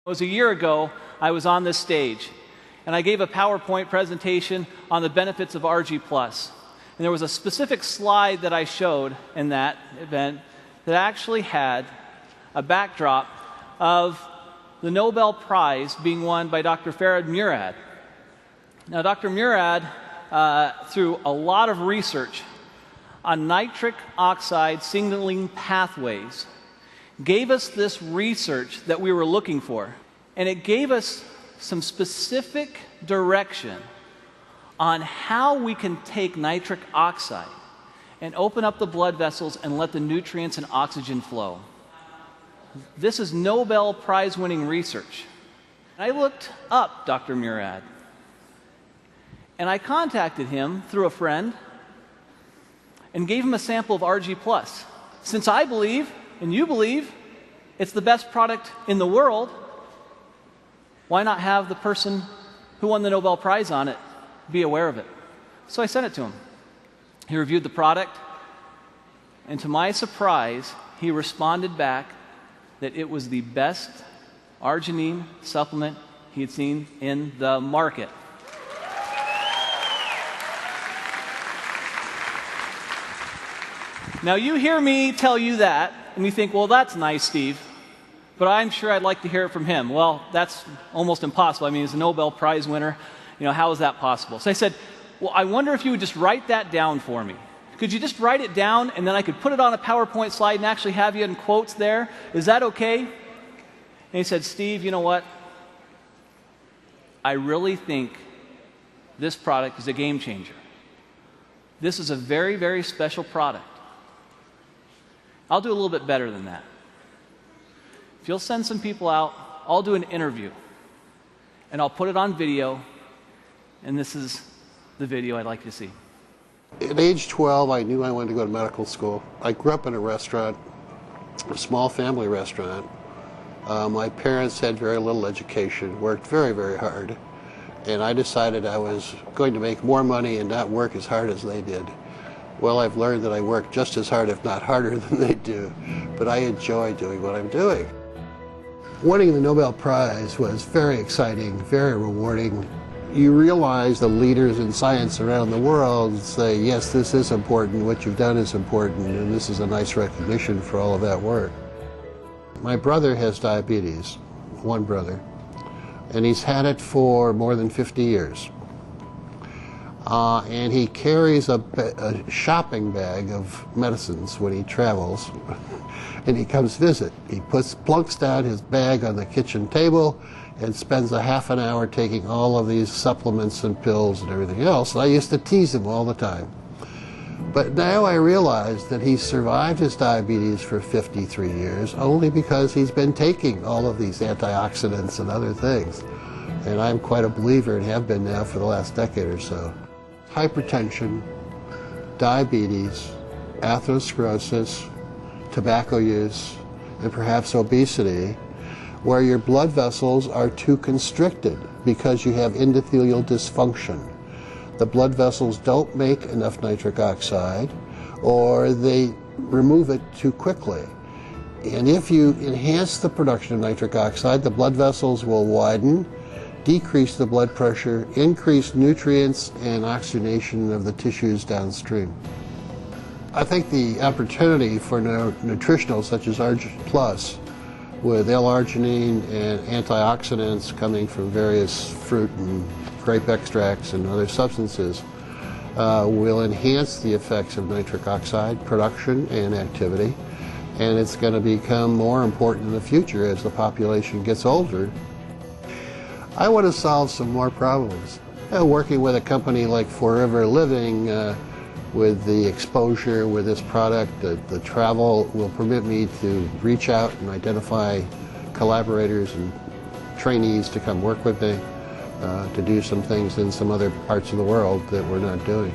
It was a year ago, I was on this stage, and I gave a PowerPoint presentation on the benefits of ARGI Plus. And there was a specific slide that I showed in that event that actually had a backdrop of the Nobel Prize being won by Dr. Farhad Murad. Now, Dr. Murad, through a lot of research on nitric oxide signaling pathways, gave us this research that we were looking for. And it gave us some specific direction on how we can take nitric oxide and open up the blood vessels and let the nutrients and oxygen flow. This is Nobel Prize-winning research. I looked up Dr. Murad, and I contacted him through a friend and gave him a sample of ARGI Plus. Since I believe, and you believe, it's the best product in the world, why not have the person who won the Nobel Prize on it be aware of it? So I sent it to him. He reviewed the product, and to my surprise, he responded back that it was the best arginine supplement he had seen in the market. Now, you hear me tell you that, and you think, well, that's nice, Steve, but I'm sure I'd like to hear it from him. Well, that's almost impossible. I mean, he's a Nobel Prize winner. You know, how is that possible? So I said, well, I wonder if you would just write that down for me. Could you just write it down, and then I could put it on a PowerPoint slide and actually have you in quotes there? Is that okay? And he said, Steve, you know what? I really think this product is a game changer. This is a very, very special product. I'll do a little bit better than that. If you'll send some people out, I'll do an interview, and I'll put it on video, and this is the video I'd like you to see. At age 12, I knew I wanted to go to medical school. I grew up in a restaurant, a small family restaurant. My parents had very little education, worked very, very hard, and I decided I was going to make more money and not work as hard as they did. Well, I've learned that I work just as hard, if not harder, than they do, but I enjoy doing what I'm doing. Winning the Nobel Prize was very exciting, very rewarding. You realize the leaders in science around the world say, yes, this is important, what you've done is important, and this is a nice recognition for all of that work. My brother has diabetes, one brother, and he's had it for more than 50 years. And he carries a shopping bag of medicines when he travels, and he comes visit. He plunks down his bag on the kitchen table and spends a half an hour taking all of these supplements and pills and everything else. And I used to tease him all the time. But now I realize that he's survived his diabetes for 53 years only because he's been taking all of these antioxidants and other things. And I'm quite a believer and have been now for the last decade or so. Hypertension, diabetes, atherosclerosis, tobacco use, and perhaps obesity, where your blood vessels are too constricted because you have endothelial dysfunction. The blood vessels don't make enough nitric oxide, or they remove it too quickly. And if you enhance the production of nitric oxide, the blood vessels will widen, decrease the blood pressure, increase nutrients and oxygenation of the tissues downstream. I think the opportunity for nutritionals such as ARGI Plus, with L-arginine and antioxidants coming from various fruit and grape extracts and other substances, will enhance the effects of nitric oxide production and activity, and it's going to become more important in the future as the population gets older. I want to solve some more problems. Working with a company like Forever Living, with the exposure with this product, the travel will permit me to reach out and identify collaborators and trainees to come work with me, to do some things in some other parts of the world that we're not doing.